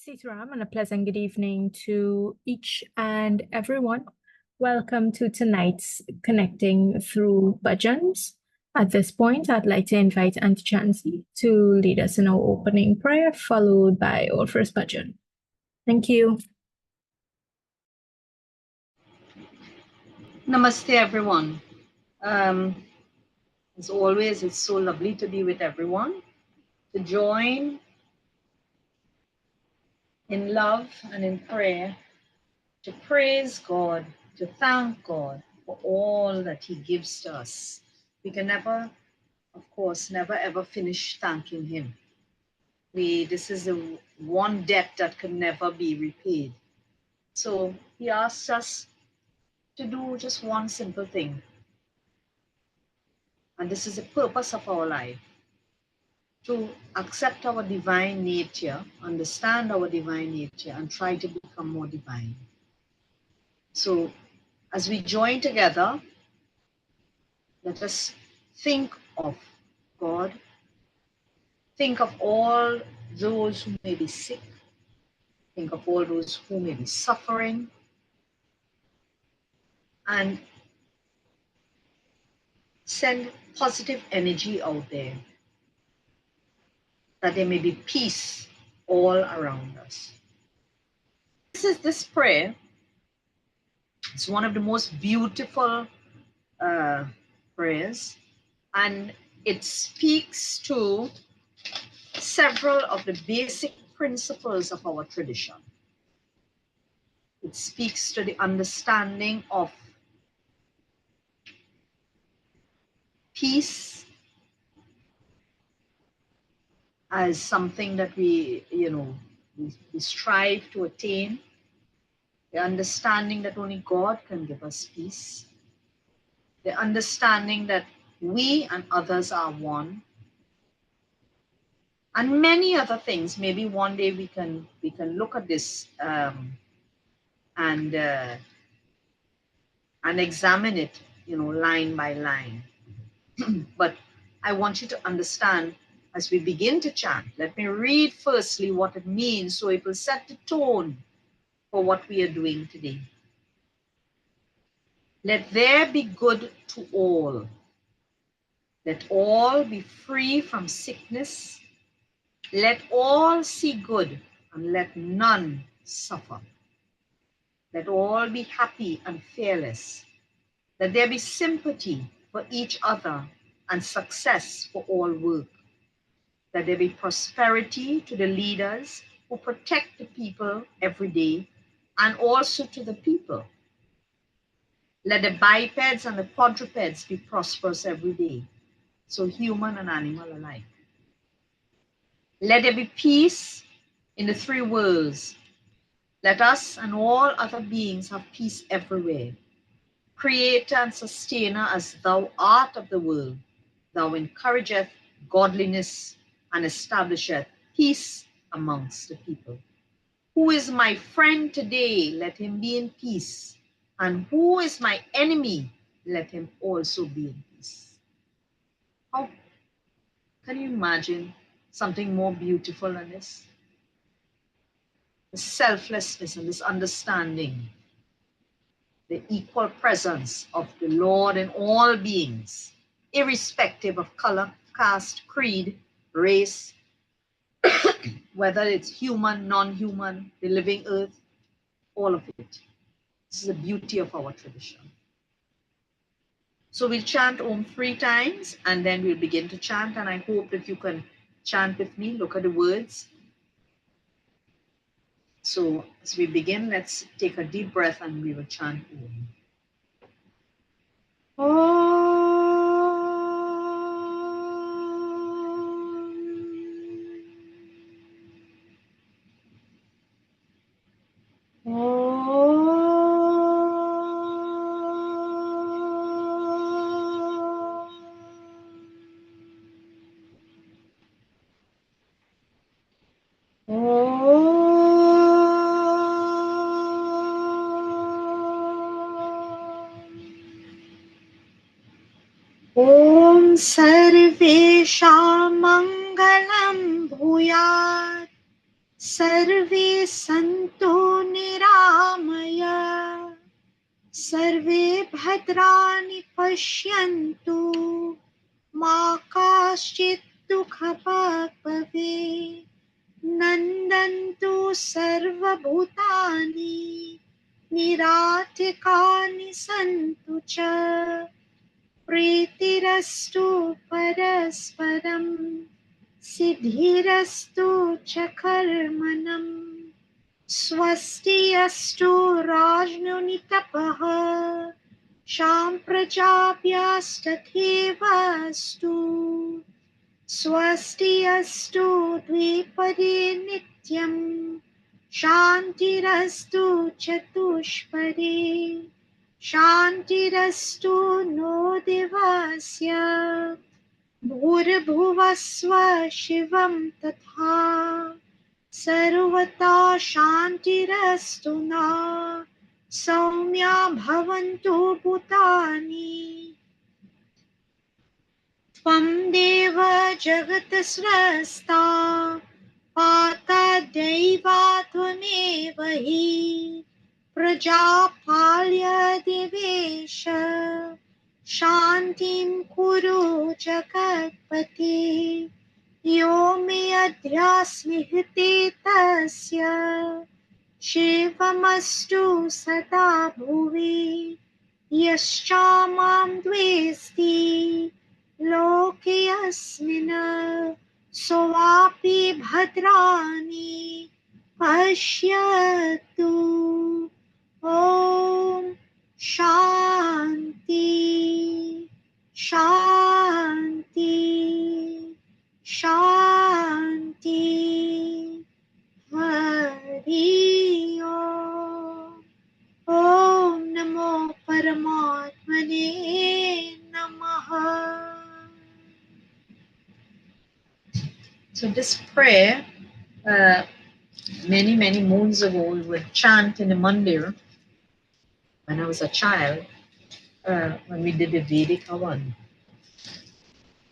Sitaram, and a pleasant good evening to each and everyone. Welcome to tonight's Connecting Through Bhajans. At this point, I'd like to invite Auntie Chansey to lead us in our opening prayer, followed by our first bhajan. Thank you. Namaste, everyone. As always, it's so lovely to be with everyone, to join in love and in prayer, to praise God, to thank God for all that He gives to us. We can never, of course, never ever finish thanking Him. This is the one debt that can never be repaid. So He asks us to do just one simple thing. And this is the purpose of our life, to accept our divine nature, understand our divine nature, and try to become more divine. So as we join together, let us think of God, think of all those who may be sick, think of all those who may be suffering, and send positive energy out there, that there may be peace all around us. This prayer is one of the most beautiful prayers, and it speaks to several of the basic principles of our tradition. It speaks to the understanding of peace as something that we strive to attain, the understanding that only God can give us peace, the understanding that we and others are one, and many other things. Maybe one day we can look at this and examine it, line by line. But I want you to understand as we begin to chant. Let me read firstly what it means, so it will set the tone for what we are doing today. Let there be good to all. Let all be free from sickness. Let all see good, and let none suffer. Let all be happy and fearless. Let there be sympathy for each other and success for all work. Let there be prosperity to the leaders who protect the people every day, and also to the people. Let the bipeds and the quadrupeds be prosperous every day, so human and animal alike. Let there be peace in the three worlds. Let us and all other beings have peace everywhere. Creator and sustainer as thou art of the world, thou encourageth godliness and establisheth peace amongst the people. Who is my friend today? Let him be in peace. And who is my enemy? Let him also be in peace. How can you imagine something more beautiful than this? The selflessness and this understanding, the equal presence of the Lord in all beings, irrespective of color, caste, creed, race, whether it's human, non-human, the living earth, all of it. This is the beauty of our tradition. So we'll chant Om 3 times, and then we'll begin to chant, and I hope that you can chant with me. Look at the words. So as we begin, let's take a deep breath and we will chant Om. Om Sarvesham Mangalam Bhuyat सर्वे सन्तो निरामया सर्वे भद्राणि पश्यन्तु मा काश्चित् दुःखभाग् भवेत् नन्दन्तु सर्वभूतानि निरातिकानि सन्तु च प्रीतिरस्तु परस्परं सिद्धिरस्तु च कर्मणम् स्वस्ति अस्तु राजनुनितपः शाम्प्रजाभ्यस्तथैवास्तु स्वस्ति अस्तु द्विपदे नित्यं शान्तिरस्तु चतुष्पदे शान्तिरस्तु नो दिवस्य भूर्भुवस्व शिवं तथा सर्वता शान्तिरस्तु न सौम्या भवन्तु भूतानि त्वं देव जगतस्रस्ता पाता दैवा त्वमेव हि प्रजापाल्य देवेश शान्तिं कुरु जगत्पते यो मे अध्यास्मिहते तस्य शिवमस्तु सदा भुवि यश्चामां द्वेष्टि लोके अस्मिन् सोऽपि भद्राणि पश्यतु ॐ शान्ति शान्ति शान्ति हरि ओम् ॐ नमो परमात्मने नमः. So this prayer, many moons ago, we would chant in the mandir when I was a child, when we did the Vedic Havan.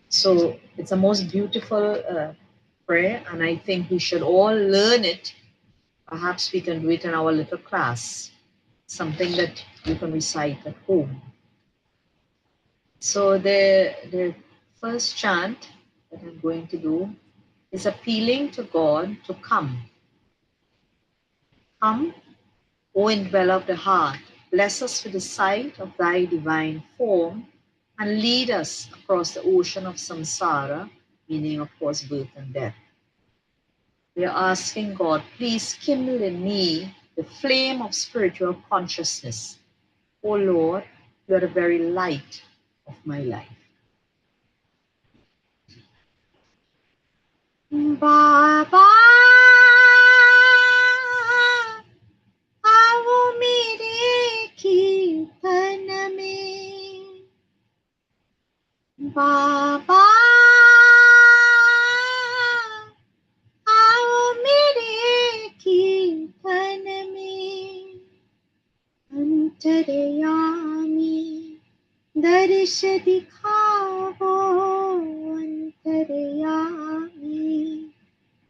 So it's a most beautiful prayer, and I think we should all learn it. Perhaps we can do it in our little class, something that you can recite at home. So the first chant that I'm going to do is appealing to God to come. Come, O indweller of the heart, bless us with the sight of thy divine form and lead us across the ocean of samsara, meaning of course birth and death. We are asking God, please kindle in me the flame of spiritual consciousness. O Lord, you are the very light of my life. Baba, आओ मेरे कीर्तन में बाबा आओ मेरे कीर्तन में अंतर्यामी दर्श दिखाओ अंतर्यामी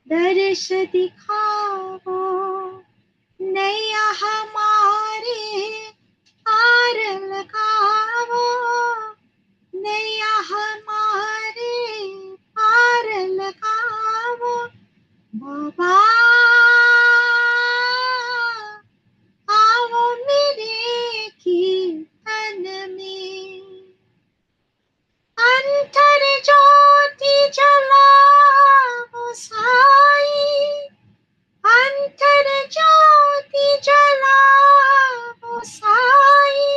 दर्श दिखाओ नैया हमारे पार लगाओ नैया हमारे पार लगाओ बाबा आओ मेरे कीर्तन में अंतर ज्योति जलाओ साई अंतर ज्योति जलाओ साई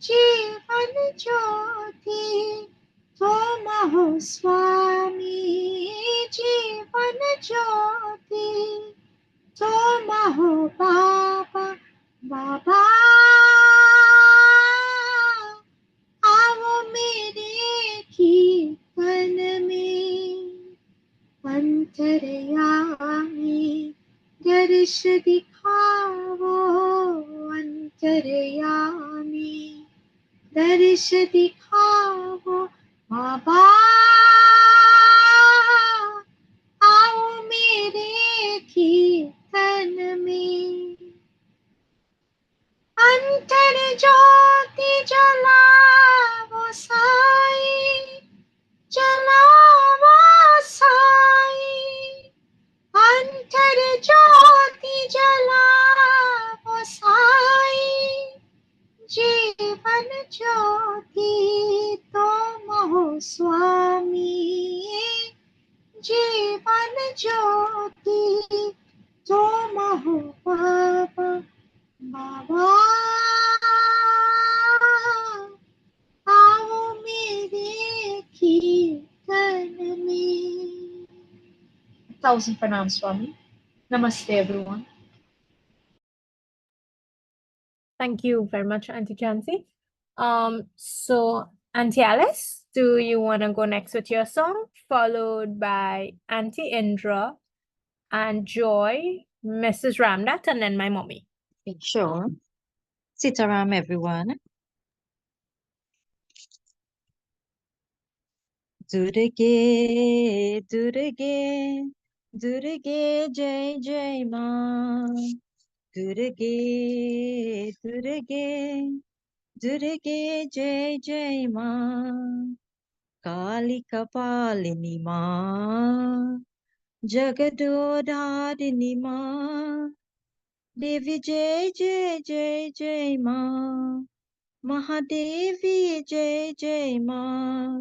जीवन ज्योति तुम हो स्वामी जीवन ज्योति तुम हो बाबा बाबा आओ मेरे कीर्तन में अंतर्यामी दर्श दिखाओ अंतर्यामी दर्श दिखाओ बाबा आओ मेरे ज्योति तुम हो बाबा, बाबा आओ मेरे कीर्तन में. Thousand pranam, Swami. Namaste, everyone. Thank you very much, Auntie Chancy. So Auntie Alice, do you want to go next with your song, followed by Auntie Indra and Joy, Mrs. Ramnath, and then my mommy? Sure. Sitaram, everyone. Durge, Durge, Durge, Jai Jai Ma. Durge, Durge, Durge, Jai Jai Ma. Kali Kapalini Ma. Jagadodharini Ma. Devi Jai Jai Jai Jai Ma. Mahadevi Jai Jai Ma.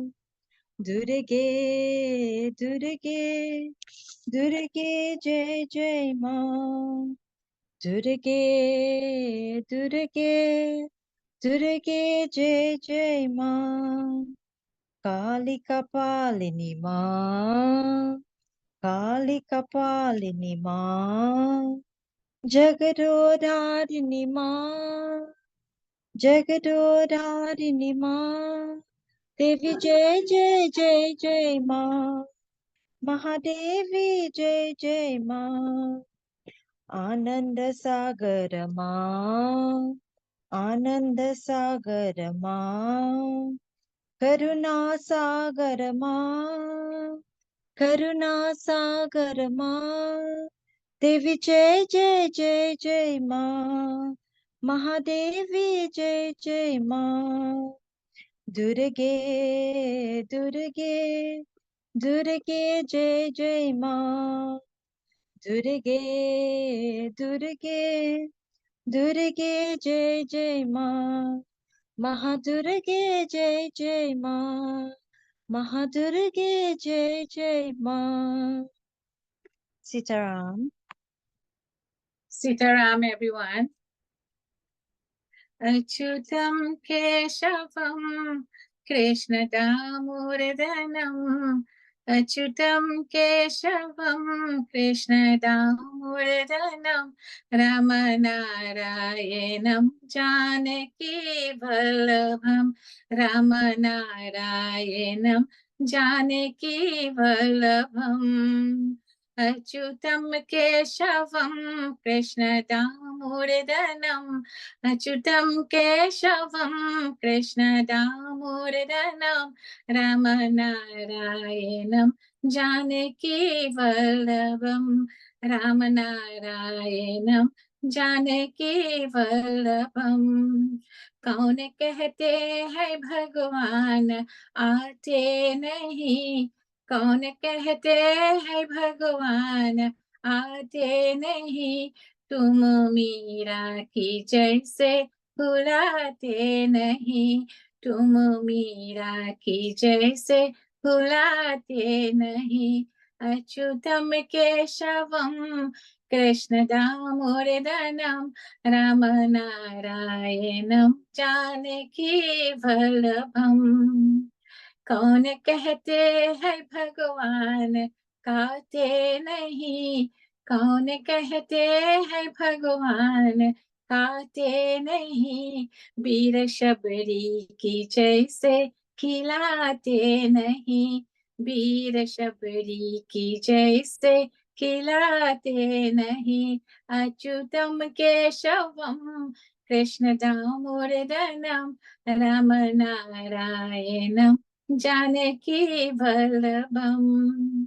Durge, Durge, Durge Jai Jai Ma. Durge, Durge, Durge Jai Jai Ma. Kali Kapalini Ma. Kali Kapalini Ma. Jagadodharini Ma. Jagadodharini Ma. Devi Jai Jai Jai Jai Ma. Mahadevi Jai Jai Ma. Ananda Sagar Ma. Ananda Sagar Ma. Karuna Sagar Ma. Karuna Sagar Ma. Devi Jai Jai Jai Jai Ma. Mahadevi Jai Jai Ma. Durge, Durge, Durge Jai Jai Ma. Durge, Durge, Durge Jai Jai Ma. Mahadurge Jai Jai Ma. Mahadurge Jai Jai Ma. Sitaram. Sitaram, everyone. Achyutam Keshavam Krishna Damodaranam. Achyutam Keshavam Krishna Damodaranam. Ramanarayanam Janaki Vallabham. Ramanarayanam Janaki Vallabham. Achyutam Keshavam Krishna Damodaranam. Achyutam Keshavam Krishna Damodaranam. Ramanarayanam Janaki Vallabham. Ramanarayanam Janaki Vallabham. कौन कहते हैं भगवान आते नहीं. कौन कहते हैं भगवान आते नहीं. तुम मीरा की जैसे भुलाते नहीं. तुम मीरा की जैसे भुलाते नहीं. अच्युतम केशवम कृष्ण दामोदरम. रामनारायणम जानकी वल्लभम. कौन कहते हैं भगवान काते नहीं. कौन कहते हैं भगवान काते नहीं. वीर शबरी की जैसे खिलाते नहीं. वीर शबरी की जैसे खिलाते नहीं. अच्युतम केशवम कृष्ण दामोदरम. रामनारायणम जानकी वल्लभम.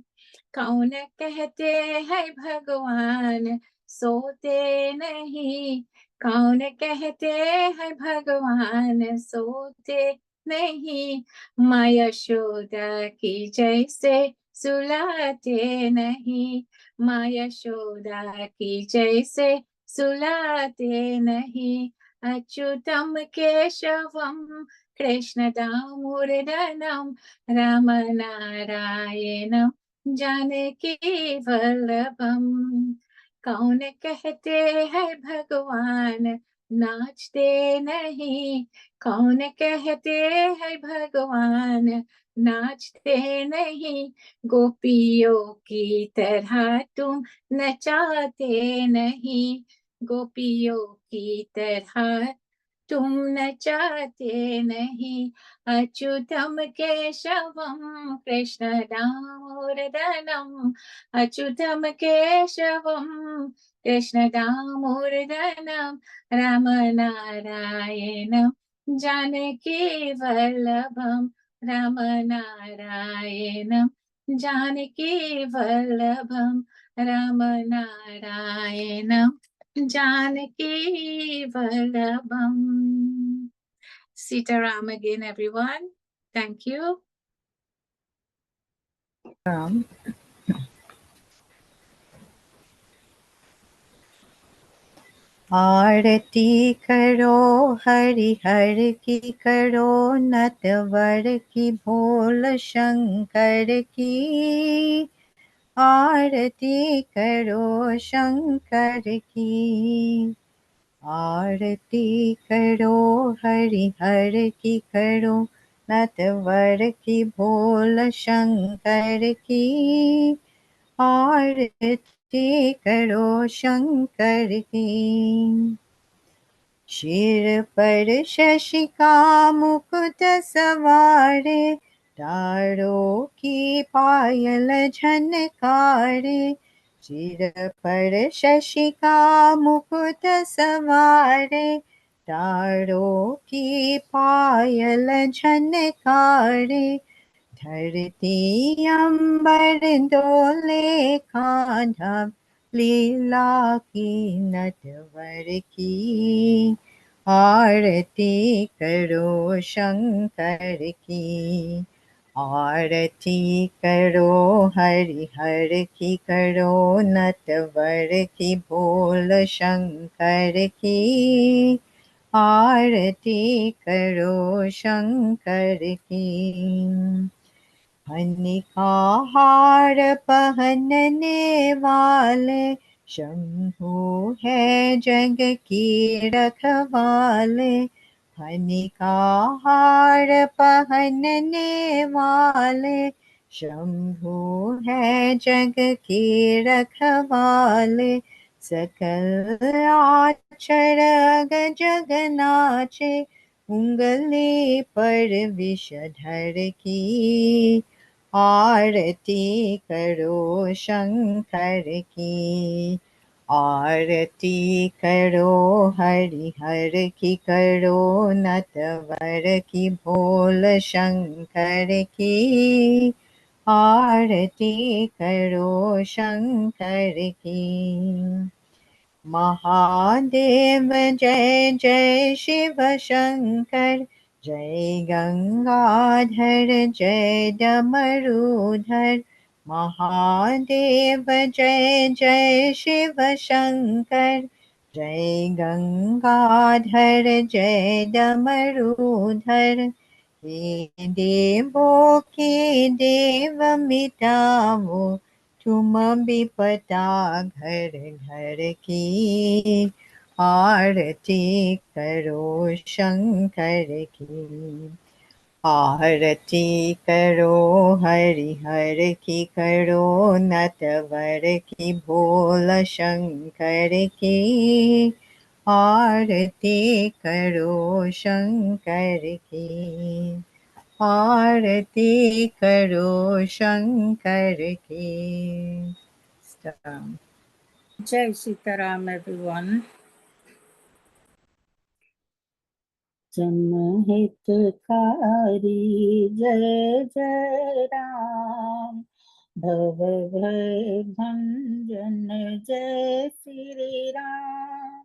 कौन कहते हैं भगवान सोते नहीं. कौन कहते हैं भगवान सोते नहीं. माँ यशोदा की जैसे सुलाते नहीं. माँ यशोदा की जैसे सुलाते नहीं. अच्युतम केशवम कृष्ण दामोदरम. रामनारायणम जानकी वल्लभम। कौन कहते हैं भगवान नाचते नहीं, कौन कहते हैं भगवान नाचते नहीं, गोपियों की तरह तुम नचाते नहीं, गोपियों की तरह तुम नचाते नहीं। Achyutam Keshavam Krishna Damodaram, Achyutam Keshavam Krishna Damodaram, Ram नारायणम Janaki Vallabham, Ram नारायणम Janaki Vallabham, Ram नारायणम Janaki Vallabham. Sitaram again, everyone. Thank you. आरती करो हरि हर की करो, नटवर की भोल शंकर की। आरती करो शंकर की, आरती करो हरि हर की करो, नटवर की भोल शंकर की। आरती करो शंकर की। शिर पर शशि का मुकुट सवारे, तारों की पायल झनकारे। सिर पर शशि का मुकुट सवारे, तारों की पायल झनकारे। धरती अंबर डोले कान्हा, लीला की नटवर की। आरती करो शंकर की, आरती करो हरि हर की करो, नटवर की भोल शंकर की। आरती करो शंकर की। फनी का हार पहनने वाले, शंभु है जग की रखवाले। फनी का हार पहनने वाले, शंभु है जग की रखवाले। सकल आचर जग नाचे, उंगली पर विषधर की। आरती करो शंकर की, आरती करो हरि हर की करो, नटवर की भोल शंकर की। आरती करो शंकर की। महादेव जय जय शिव शंकर, जय गंगाधर जय डमरूधर। महादेव जय जय शिव शंकर, जय गंगाधर जय डमरूधर। हे देवों के देव मिटाओ, तुम विपदा घर घर की। आरती करो शंकर की, आरती करो हरि हर की करो, नटवर की भोल शंकर की। आरती करो शंकर की, आरती करो शंकर की। Jai Sitaram, everyone. जनहितकारी जय जय राम, भव भय भंजन जय श्री राम।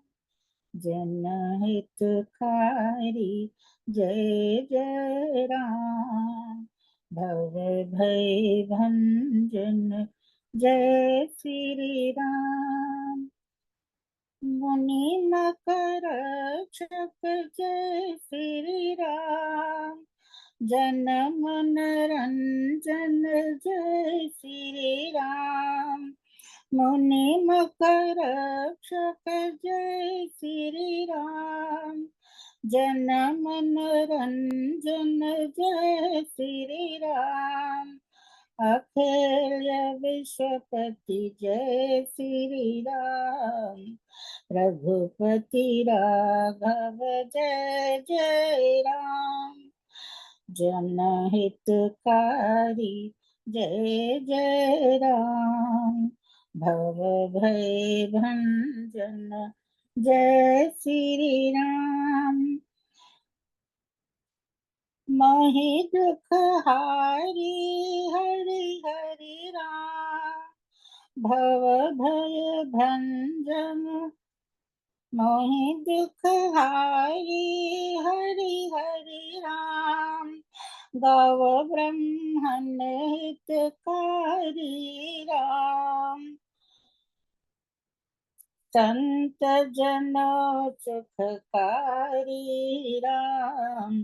जनहितकारी जय जय राम, भव भय भंजन जय श्री राम। मुनि मकर रक्षक जय श्री राम, जन मन रंजन जय श्री राम। मुनि मकर रक्षक जय श्री राम। जन मन रंजन जय श्री राम। अखिल विश्वपति जय श्री राम। रघुपति राघव जय जय राम। जनहितकारी जय जय राम। भव भय भंजन जय श्री राम। मोहि दुख हारी हरि हरि राम। भव भय भंजन मोहि दुख हारी हरि हरि राम। गौ ब्रह्मन हितकारी राम। संत जनों सुखकारी राम।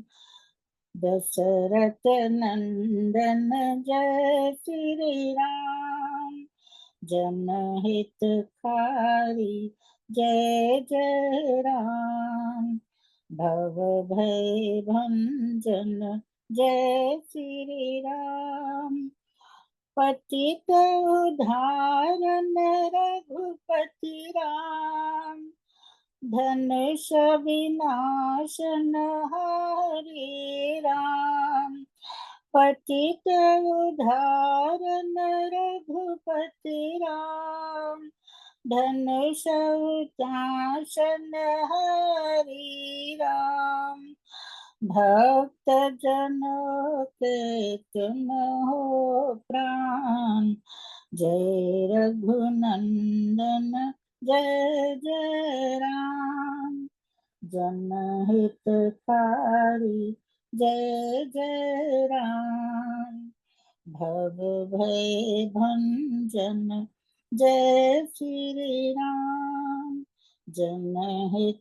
दशरथ नंदन जय श्री राम। जनहितकारी जय जय राम। भव भय भंजन जय श्री राम। पतित उद्धारण रघुपति राम। धनुष विनाशन हरे राम। पतित उद्धारण रघुपति राम। धनुष विनाशन हरे राम। भक्त जनों के तुम हो प्राण। जय रघुनंदन जय जय राम। जनहितकारी जय जय राम। भव भय भंजन जय श्री राम। जनहितकारी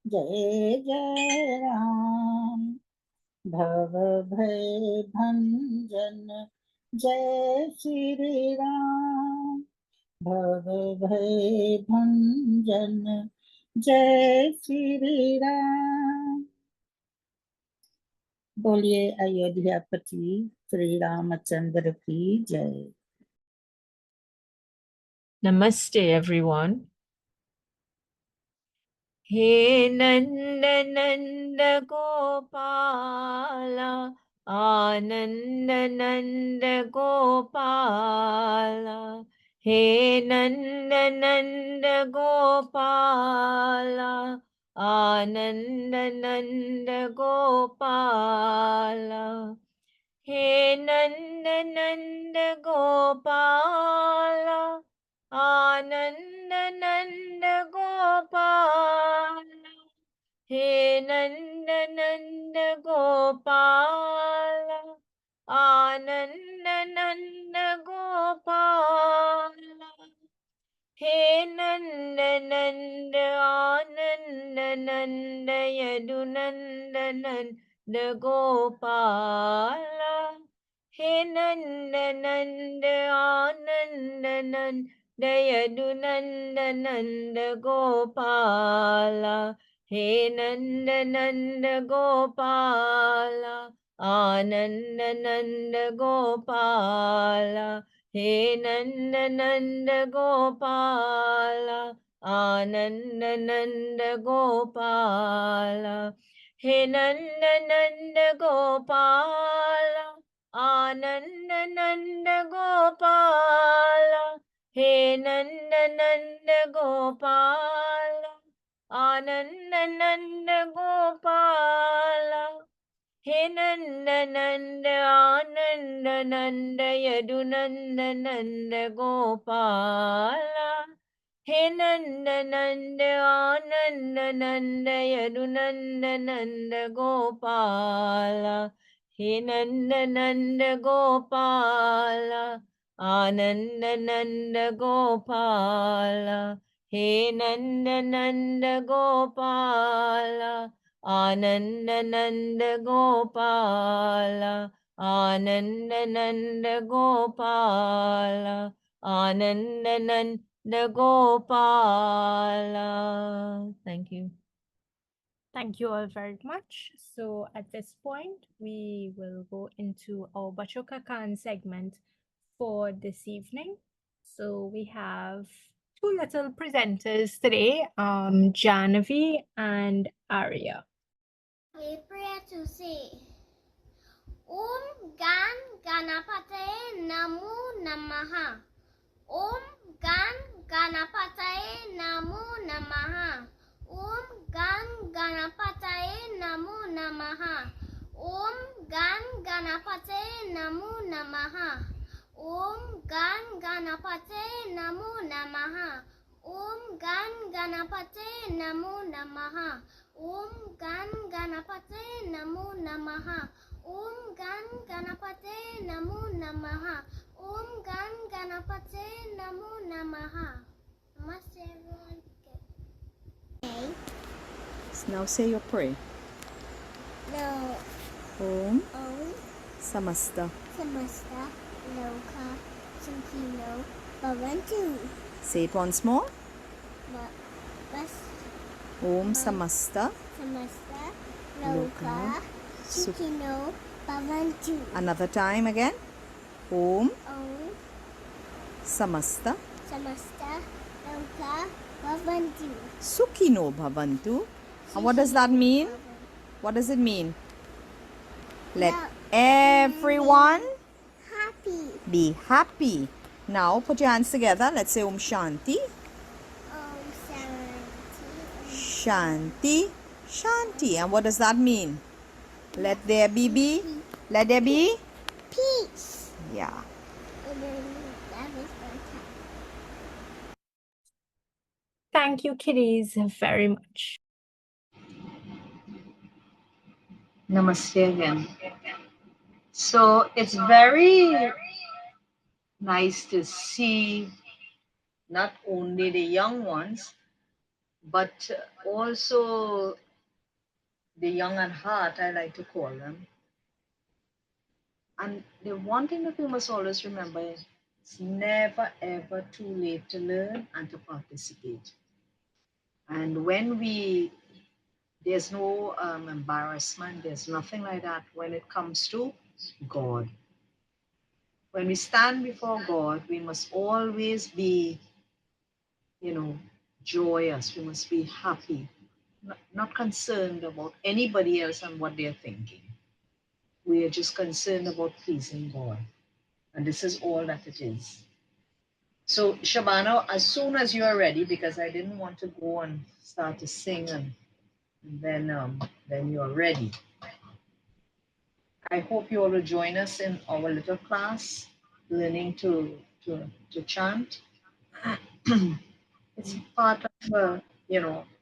जय जय राम। भव भय भंजन जय श्री राम। भव भय भंजन जय श्री राम। बोलिए अयोध्यापति श्री रामचंद्र की जय। Namaste, everyone. He Nanda Nanda Gopala, Ananda Nanda Gopala. He Nanda Nanda Gopala, Ananda Nanda Gopala. He Nanda Nanda Gopala, Ananda Nanda Gopala. He Nanda Nanda Gopala, Ananda Nanda Gopala. He Nanda Nanda Ananda Nanda Yadunanda Nanda Gopala. He Nanda Nanda Ananda Nanda Yadunanda Nanda Gopala. He Nanda Nanda Gopala, Ananda Nanda Gopala. He Nanda Nanda Gopala, Ananda Nanda Gopala. He Nanda Nanda Gopala, Ananda Nanda Gopala. He Nanda Nanda Gopala, Ananda Nanda Gopala. He Nanda Nanda Ananda Nanda Yadunanda Nanda Gopala. He Nanda Nanda Ananda Nanda Yadunanda Nanda Gopala. He Nanda Nanda Gopala, Ananda Nanda Gopala. He Nanda Nanda Gopala, Anandanand Gopala, Anandanand Gopala, Anandanand Gopala. Thank you. Thank you all very much. So at this point, we will go into our Bacho Ka Khan segment for this evening. So we have two little presenters today, Janavi and Arya. We pray to say, Om Gan Ganapataye Namo Namaha. Om Gan Ganapataye Namo Namaha. Om Gan Ganapataye Namo Namaha. Om Gan Ganapataye Namo Namaha. Om Gan Ganapataye Namo Namaha. Om Gan Ganapataye Namo Namaha. Om Gan Ganapataye Namo Namaha. Om Gan Ganapataye Namo Namaha. Om Gan Ganapataye Namo Namaha. Namaste everyone. Now say your prayer. No. Om Om Samasta. Samasta Loka Sukhino Bhavantu. Say it once more. Bas Om Samasta. Samasta Loka Loka Sukhino Bhavantu. Another time again. Om Om Samasta. Samasta Loka Bhavantu. Sukhino Bhavantu. And what does that mean? What does it mean? Let Now, everyone happy. be happy. Now put your hands together. Let's say Om Shanti. Om Shanti. Shanti. Shanti. And what does that mean? Let there be. Let there be. Peace. Yeah. And then that is fantastic. Thank you, kiddies, very much. Namaste again. So it's very nice to see not only the young ones, but also the young at heart, I like to call them. And the one thing that we must always remember is it's never ever too late to learn and to participate. And when there's no embarrassment, there's nothing like that when it comes to God. When we stand before God, we must always be, joyous. We must be happy, not concerned about anybody else and what they're thinking. We are just concerned about pleasing God. And this is all that it is. So, Shabana, as soon as you are ready, because I didn't want to go and start to sing and then you're ready. I hope you all will join us in our little class, learning to chant. It's part of,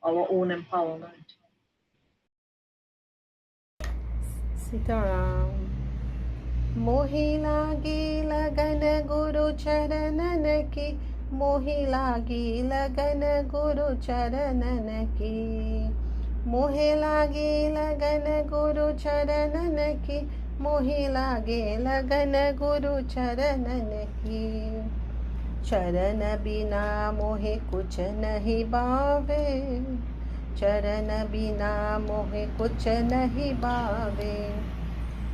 our own empowerment. Sitaram. Mohila gila gana guru charanan ki. Mohila gila gana guru charanan ki. Mohila gila gana guru charanan ki. Mohila gila gana guru charanan ki. चरण बिना मोहे कुछ नहीं बावे चरण बिना मोहे कुछ नहीं बावे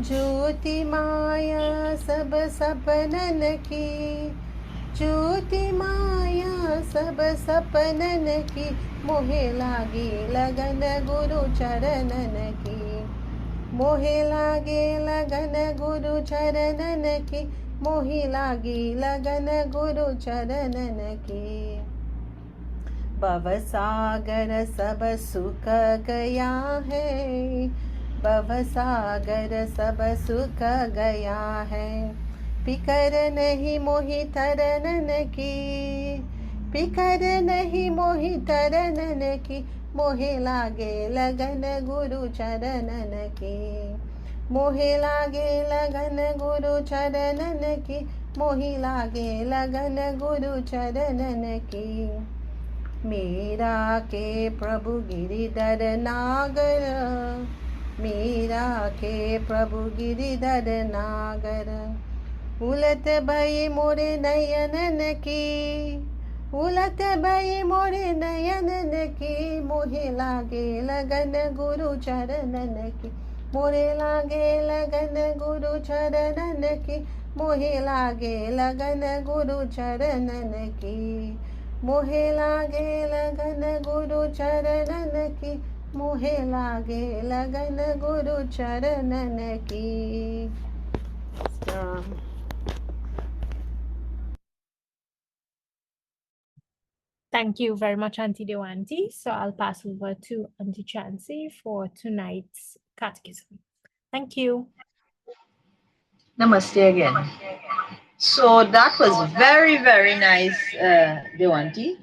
ज्योति माया सब सपनन की ज्योति माया सब सपनन की मोहे लागी लगन गुरु चरणन की मोहे लागे लगन गुरु चरणन की मोहि लागी लगन गुरु चरणन की भव सागर सब सुख गया है भव सागर सब सुख गया है फिकर नहीं मोहि तरनन की फिकर नहीं मोहि तरनन की मोहे लागे लगन गुरु चरणन की मोहे लागे लगन गुरु चरणन की मोहि लागे लगन गुरु चरणन की मीरा के प्रभु गिरिधर नागर, मीरा के प्रभु गिरिधर नागर। उलट भई मोरे नयनन की, उलट भई मोरे नयनन की, मोहे लागे लगन गुरु चरणन की, मोरे लागे लगन गुरु चरणन की, मोहे लागे लगन गुरु चरणन की, मोहे लागे लगन गुरु चरणन की, मोहे लागे लगन गुरु चरणन की। Thank you very much, Auntie Dewanti. So I'll pass over to Auntie Chansey for tonight's catechism. Thank you. Namaste again. So that was very, very nice, Dewanti.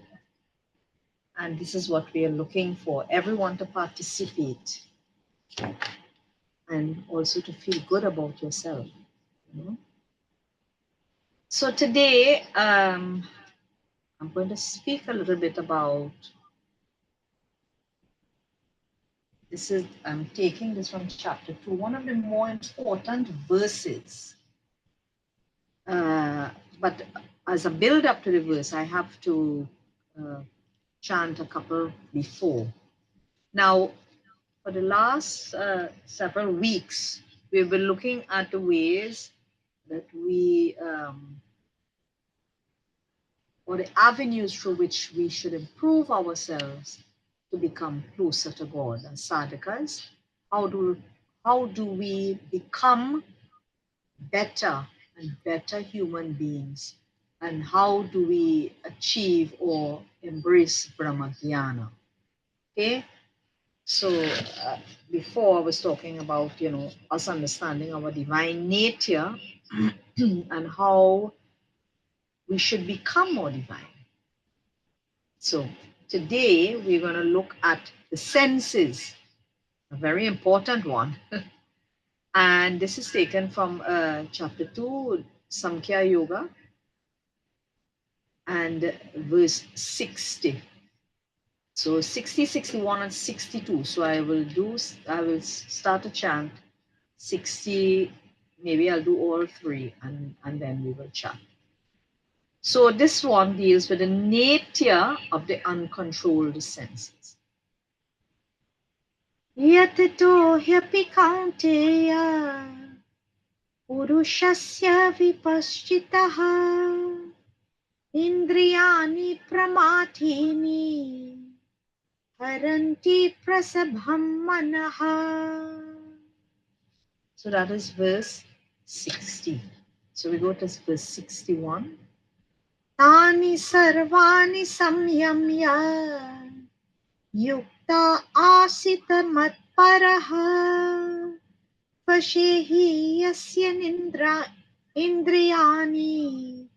And this is what we are looking for, everyone to participate and also to feel good about yourself. You know? So today, I'm going to speak a little bit about, I'm taking this from chapter 2, one of the more important verses. But as a build up to the verse, I have to chant a couple before. Now, for the last several weeks, we've been looking at the ways that we, or the avenues through which we should improve ourselves to become closer to God as sadhakas. How do we become better and better human beings? And how do we achieve or embrace Brahmajnana? Okay, so before I was talking about, us understanding our divine nature and how we should become more divine. So today we're going to look at the senses, a very important one. And this is taken from chapter 2, Samkhya Yoga, and verse 60. So 60, 61, and 62. So I will start a chant 60, maybe I'll do all three, and then we will chant. So this one deals with the nature of the uncontrolled senses. Yatato hyapi kaunteya purushasya vipaschitaha indriyani pramatini haranti prasabham manaha. So that is verse 60. So we go to verse 61. Tani sarvani samyamya yukta asita matparaha vashehi yasya nindra indriyani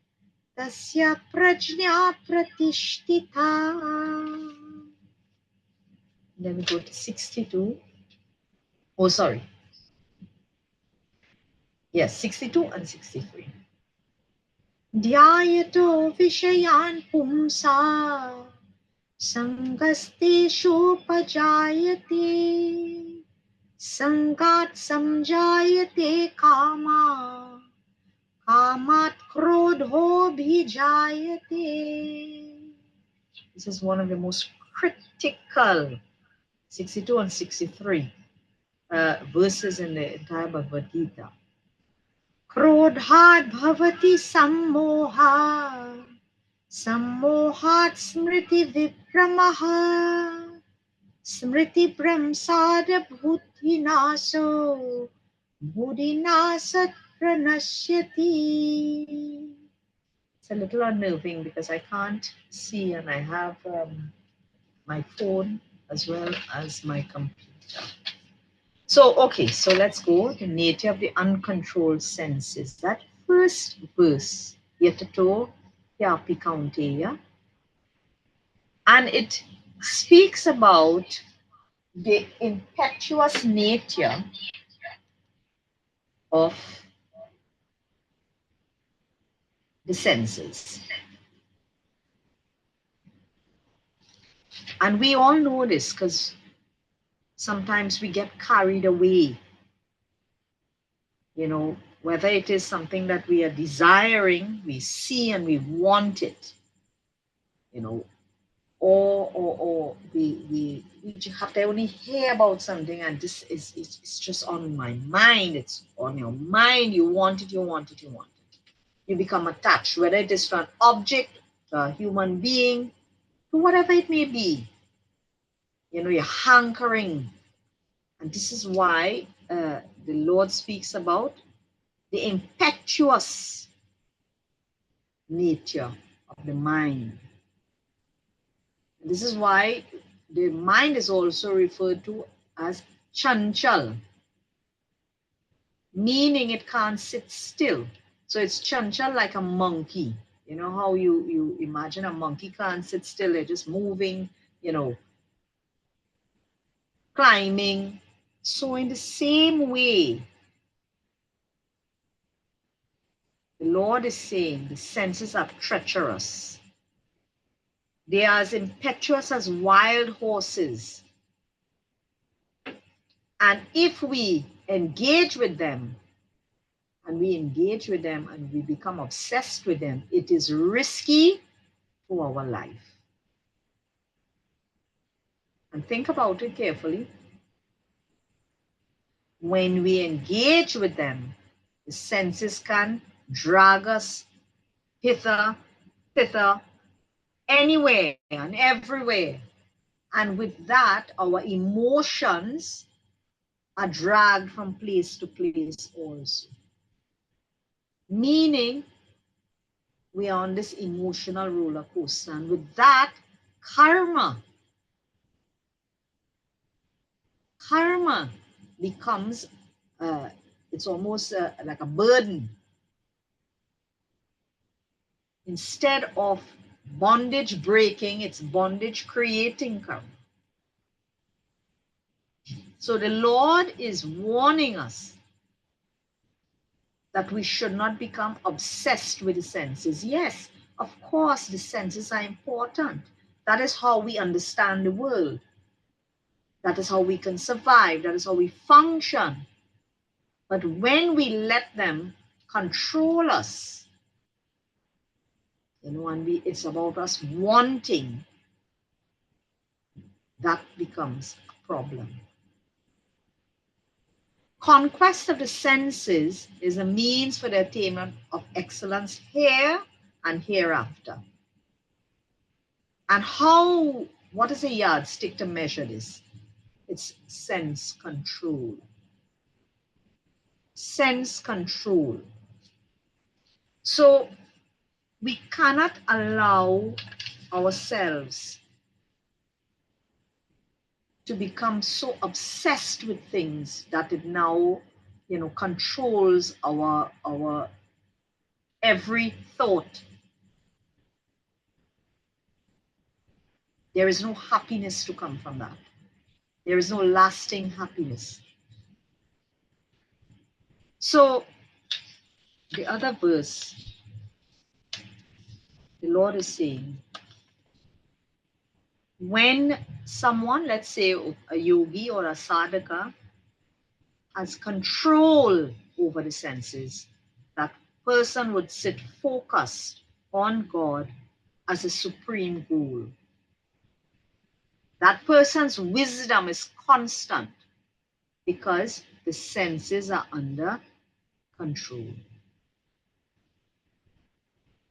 tasya prajna pratishtita. Then we go to 62. Oh, sorry. Yes, 62 and 63. Dhyayato vishayan pumsa Sangasteshopajayate Sangat samjayate kama Kamat krodho bhijayate. This is one of the most critical 62 and 63 verses in the entire Bhagavad Gita. Krodhat bhavati sammoha Sammohat smriti vipramaha Smriti brahmsada bhutināso Buddhinasat pranasyati. It's a little unnerving because I can't see and I have my phone as well as my computer. So, okay, so let's go. The nature of the uncontrolled senses. That first verse, Yatato Yapi Kaunteya, and it speaks about the impetuous nature of the senses. And we all know this because sometimes we get carried away, you know, whether it is something that we are desiring, we see and we want it, you know, or we just have to only hear about something and this is it's just on my mind, it's on your mind, you want it, you want it, you want it. You become attached, whether it is to an object, to a human being, to whatever it may be. You know, you're hankering. And this is why the Lord speaks about the impetuous nature of the mind. This is why the mind is also referred to as chanchal, meaning it can't sit still. So it's chanchal like a monkey. You know how you imagine a monkey can't sit still, they're just moving, you know, climbing. So in the same way, the Lord is saying the senses are treacherous. They are as impetuous as wild horses. And if we engage with them, and we become obsessed with them, it is risky for our life. And think about it carefully. When we engage with them, the senses can drag us hither, thither, anywhere and everywhere. And with that, our emotions are dragged from place to place also. Meaning, we are on this emotional roller coaster. And with that, karma becomes, it's almost like a burden. Instead of bondage breaking, it's bondage creating karma. So the Lord is warning us that we should not become obsessed with the senses. Yes, of course, the senses are important. That is how we understand the world. That is how we can survive. That is how we function. But when we let them control us, you know, and it's about us wanting, that becomes a problem. Conquest of the senses is a means for the attainment of excellence here and hereafter. And what is a yardstick to measure this? It's sense control. Sense control. So we cannot allow ourselves to become so obsessed with things that it now, you know, controls our every thought. There is no happiness to come from that. There is no lasting happiness. So the other verse, the Lord is saying, when someone, let's say a yogi or a sadhaka, has control over the senses, that person would sit focused on God as a supreme goal. That person's wisdom is constant because the senses are under control.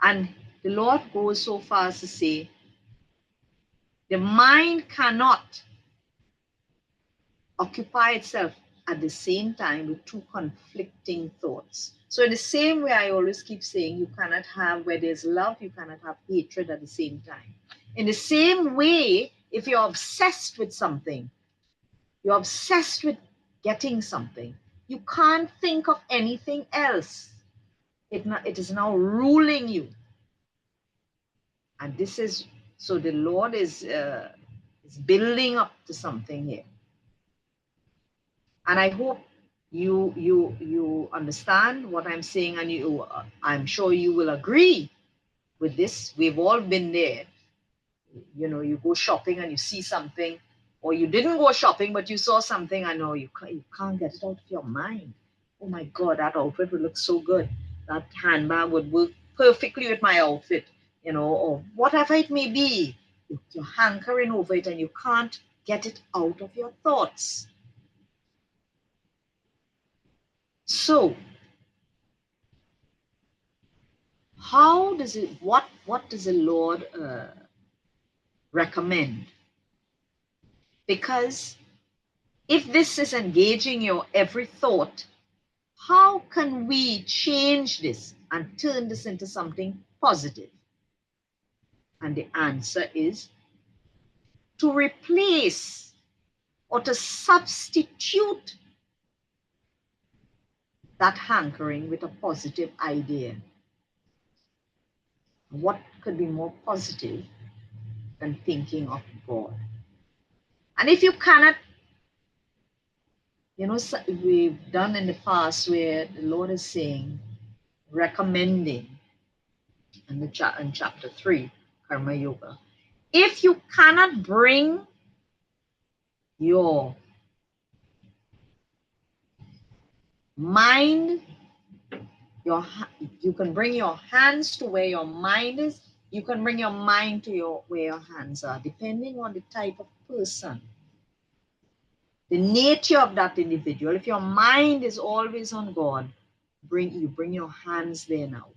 And the Lord goes so far as to say, the mind cannot occupy itself at the same time with two conflicting thoughts. So in the same way, I always keep saying, you cannot have, where there's love, you cannot have hatred at the same time. In the same way, if you're obsessed with something, you're obsessed with getting something, you can't think of anything else. It is now ruling you. And this is, so the Lord is building up to something here. And I hope you understand what I'm saying, and I'm sure you will agree with this. We've all been there. You know, you go shopping and you see something, or you didn't go shopping but you saw something, I know you can't get it out of your mind. Oh my God, that outfit would look so good. That handbag would work perfectly with my outfit, you know, or whatever it may be. You're hankering over it and you can't get it out of your thoughts. So, how does it, what does the Lord recommend? Because if this is engaging your every thought, how can we change this and turn this into something positive? And the answer is to replace or to substitute that hankering with a positive idea. What could be more positive than thinking of God? And if you cannot, you know, we've done in the past where the Lord is saying, recommending in chapter 3, Karma Yoga. If you cannot bring your mind, you can bring your hands to where your mind is. You can bring your mind to where your hands are, depending on the type of person, the nature of that individual. If your mind is always on God, you bring your hands there now.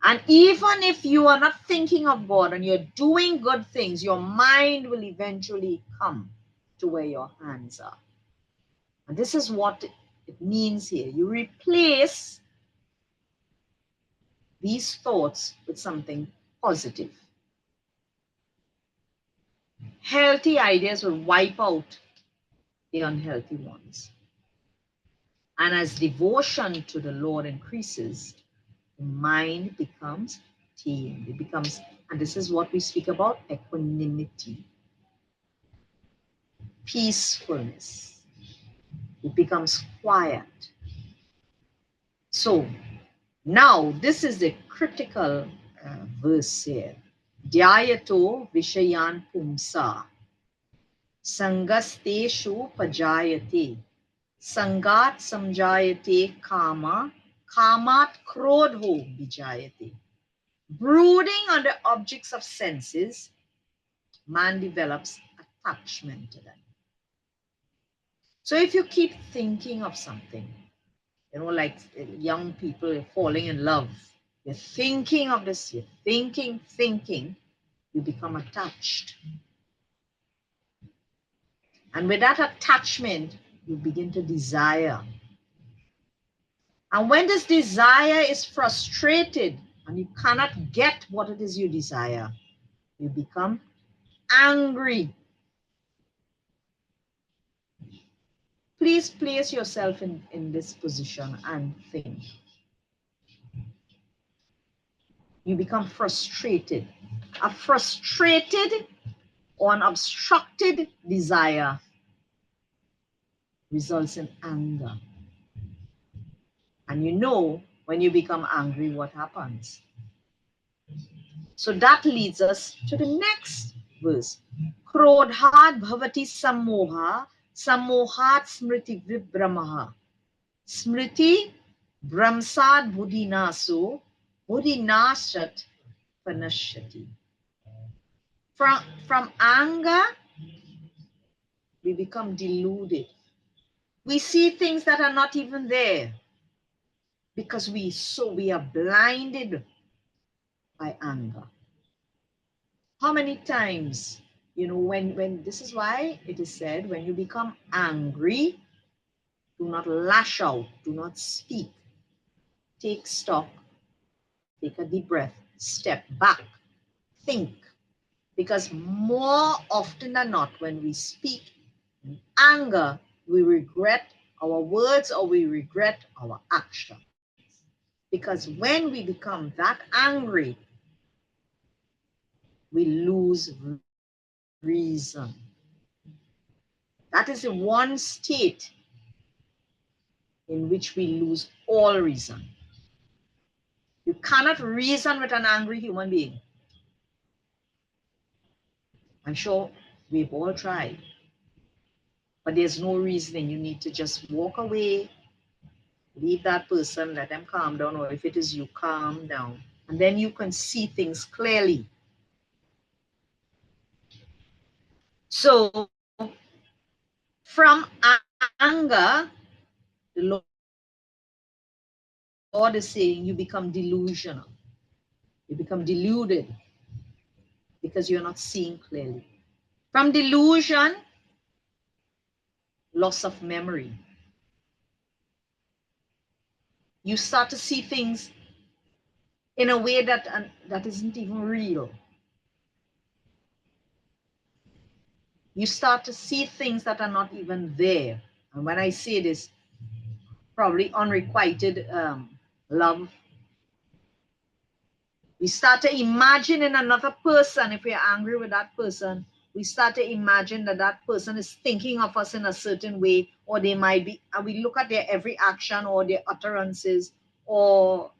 And even if you are not thinking of God and you're doing good things, your mind will eventually come to where your hands are. And this is what it means here. You replace these thoughts with something positive. Healthy ideas will wipe out the unhealthy ones. And as devotion to the Lord increases, the mind becomes tamed. It becomes, and this is what we speak about, equanimity, peacefulness. It becomes quiet. So now this is the critical verse here. Dhyayato vishayan pumsa sangasteshu pajayate sangat samjayate kama kamat krodho vijayate. Brooding on the objects of senses, man develops attachment to them. So if you keep thinking of something, you know, like young people falling in love, you're thinking of this, you're thinking, you become attached. And with that attachment, you begin to desire. And when this desire is frustrated and you cannot get what it is you desire, you become angry. Please place yourself in this position and think. You become frustrated. A frustrated or an obstructed desire results in anger. And you know, when you become angry, what happens? So that leads us to the next verse. Krodhat bhavati sammoha, sammohat smriti vibhramaha. Smriti brahmsad buddhinaso, buddhinashat panashyati. From anger, we become deluded. We see things that are not even there because we are blinded by anger. How many times, you know, when this is why it is said, when you become angry, do not lash out, do not speak. Take stock, take a deep breath, step back, think. Because more often than not, when we speak in anger, we regret our words or we regret our actions. Because when we become that angry, we lose reason. That is the one state in which we lose all reason. You cannot reason with an angry human being. I'm sure we've all tried, but there's no reasoning. You need to just walk away, leave that person, let them calm down, or if it is you, calm down. And then you can see things clearly. So from anger, the Lord is saying you become delusional. You become deluded because you're not seeing clearly. From delusion, loss of memory. You start to see things in a way that isn't even real. You start to see things that are not even there. And when I say this, probably unrequited love. We start to imagine in another person, if we're angry with that person, we start to imagine that that person is thinking of us in a certain way, or they might be, and we look at their every action or their utterances or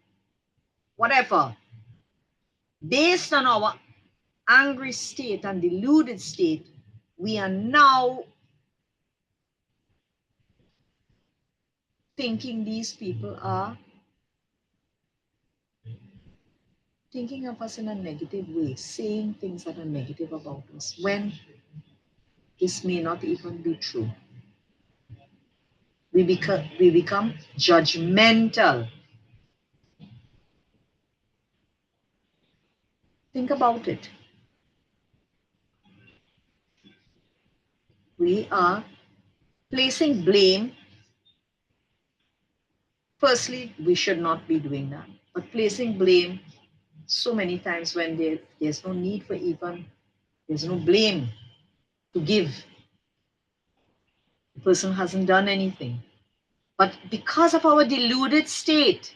whatever. Based on our angry state and deluded state, we are now thinking these people are thinking of us in a negative way, saying things that are negative about us, when this may not even be true. We become judgmental. Think about it. We are placing blame. Firstly, we should not be doing that. But placing blame so many times when there's no need for even, there's no blame to give. The person hasn't done anything. But because of our deluded state,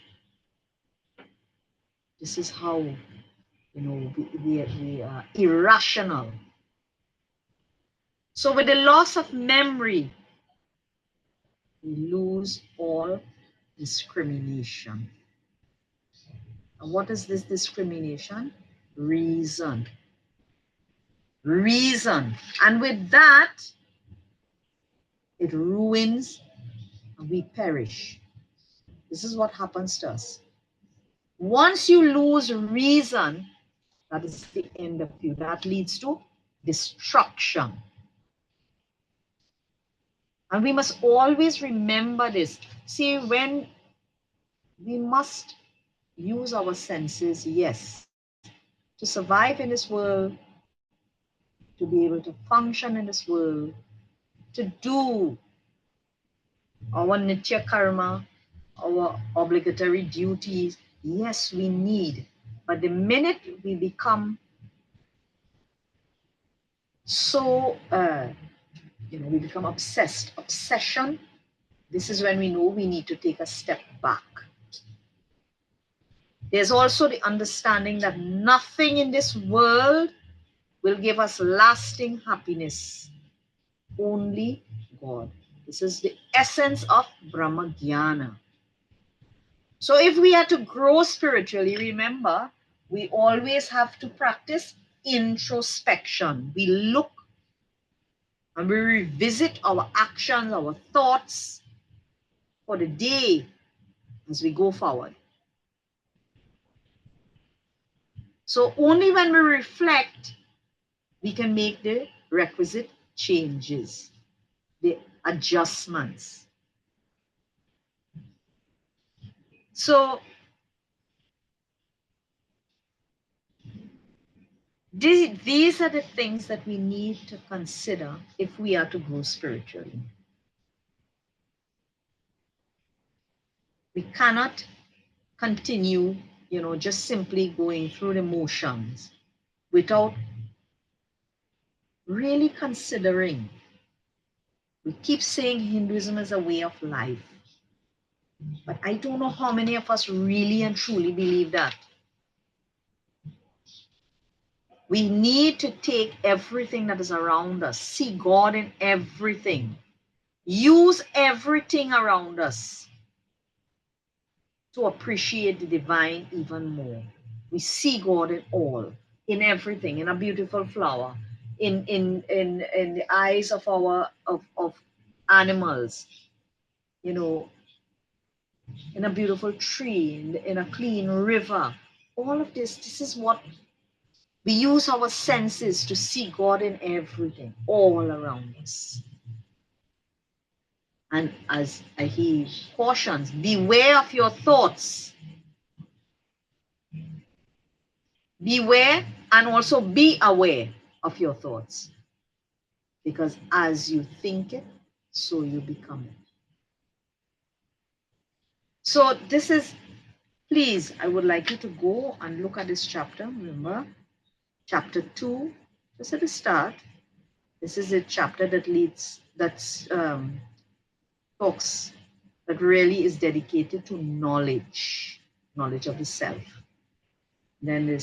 this is how, we are irrational. So with the loss of memory, we lose all discrimination. And what is this discrimination? Reason. Reason. And with that, it ruins and we perish. This is what happens to us. Once you lose reason, that is the end of you. That leads to destruction. And we must always remember this. See, when we must use our senses, yes, to survive in this world, to be able to function in this world, to do our nitya karma, our obligatory duties. Yes, we need. But the minute we become so, we become obsessed, obsession, this is when we know we need to take a step back. There's also the understanding that nothing in this world will give us lasting happiness. Only God. This is the essence of Brahma Jnana. So if we are to grow spiritually, remember, we always have to practice introspection. We look and we revisit our actions, our thoughts for the day as we go forward. So only when we reflect, we can make the requisite changes, the adjustments. So these are the things that we need to consider if we are to grow spiritually. We cannot continue, just simply going through the motions without really considering. We keep saying Hinduism is a way of life, but I don't know how many of us really and truly believe that. We need to take everything that is around us, see God in everything, use everything around us to appreciate the divine even more. We see God in all, in everything, in a beautiful flower, in the eyes of our of animals, you know, in a beautiful tree, in a clean river. All of this is what we use our senses to see God in everything, all around us. And as he cautions, beware of your thoughts. Beware and also be aware of your thoughts. Because as you think it, so you become it. So this is, please, I would like you to go and look at this chapter. Remember, chapter 2, just at the start. This is a chapter that talks, that really is dedicated to knowledge of the self. Then the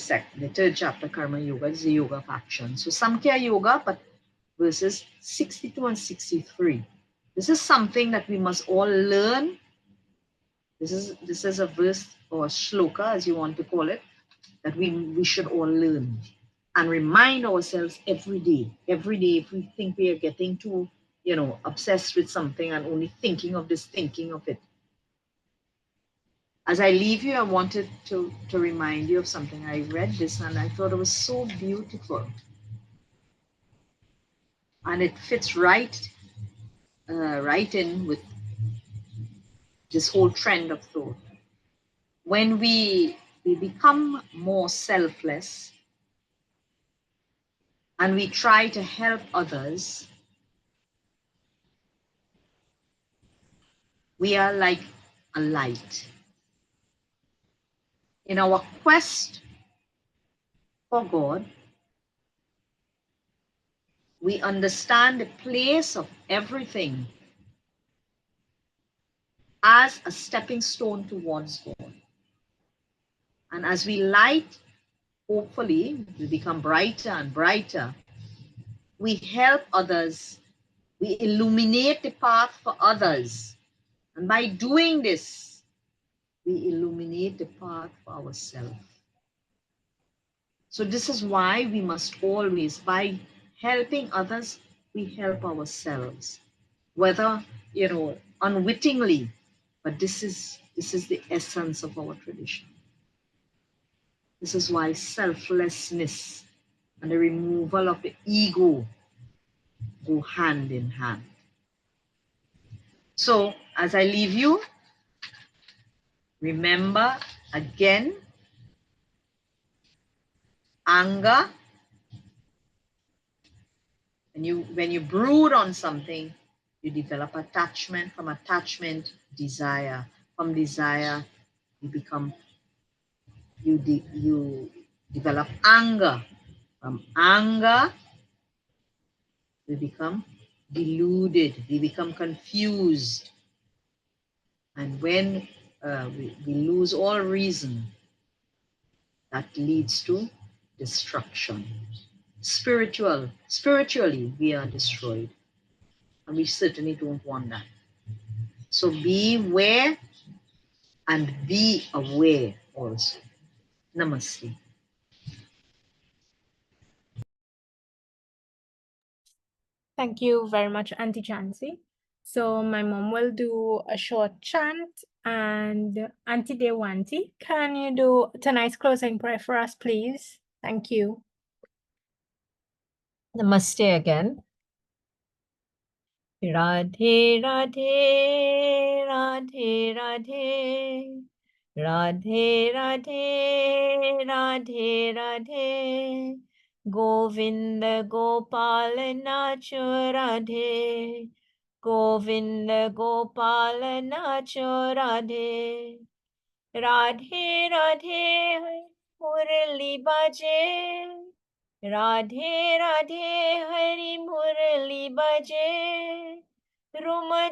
third chapter, Karma Yoga, is the yoga of action. So Samkhya Yoga, but verses 62 and 63. This is something that we must all learn. This is a verse or a shloka, as you want to call it, that we should all learn and remind ourselves every day. Every day, if we think we are getting too, obsessed with something and only thinking of this, thinking of it. As I leave you, I wanted to remind you of something. I read this and I thought it was so beautiful. And it fits right in with this whole trend of thought. When we become more selfless and we try to help others, we are like a light. In our quest for God, we understand the place of everything as a stepping stone towards God. And as we light, hopefully, we become brighter and brighter. We help others. We illuminate the path for others. And by doing this, we illuminate the path for ourselves. So this is why we must always, by helping others, we help ourselves. Whether, unwittingly, but this is the essence of our tradition. This is why selflessness and the removal of the ego go hand in hand. So as I leave you, remember again, anger. When you brood on something, you develop attachment. From attachment, desire. From desire, you develop anger. From anger, we become deluded. We become confused. And when we lose all reason, that leads to destruction. Spiritually, we are destroyed. And we certainly don't want that. So beware and be aware also. Namaste. Thank you very much, Auntie Chancy. So my mom will do a short chant, and Auntie Dewanti, can you do tonight's closing prayer for us, please? Thank you. Namaste again. Radhe Radhe Radhe Radhe Radhe Radhe Radhe Radhe Govinda Gopal Nacho Radhe Govinda Gopal Nacho Radhe Radhe Radhe Murali Baje Radhe Radhe Hari Murali Baje Ruma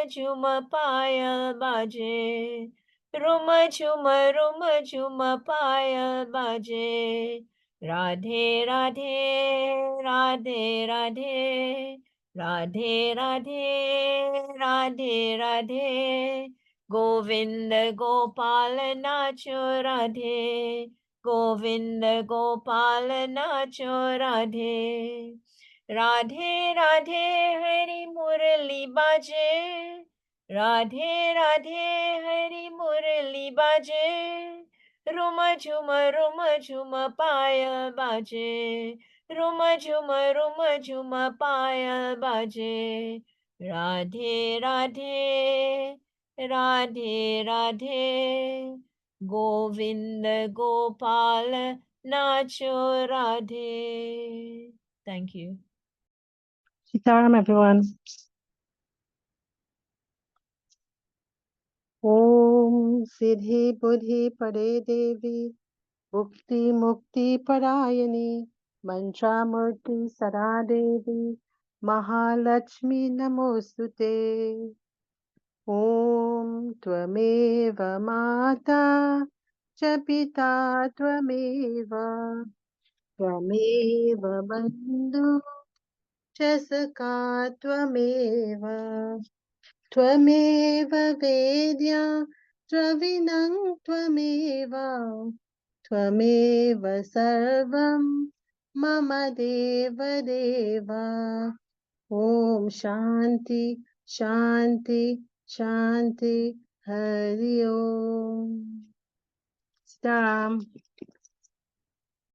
Juma Payal Baje Ruma Juma Payal Baje Radhe Radhe Radhe Radhe Radhe Radhe Radhe Radhe Govinda Gopal Nacho Radhe Govind Gopal नाचो राधे राधे राधे हरि मुरली बाजे राधे राधे हरि मुरली बाजे room झुम पायल बाजे room झुम पायल बाजे राधे राधे राधे राधे गोविंद गोपाल नाचो Radhe. Thank you. Sitaram, everyone. Om Siddhi Buddhi Pade Devi Bhukti Mukti Parayani Mantra Murti Sada Devi Mahalakshmi Namostute. Om Tvameva Mata Chapita Tvameva Tvameva Bandhu Chasaka Tvameva Tvameva Vedya Dravinang Tvameva Tvameva Sarvam Mama Deva Deva Om Shanti Shanti Shanti Hari Om Sitaram.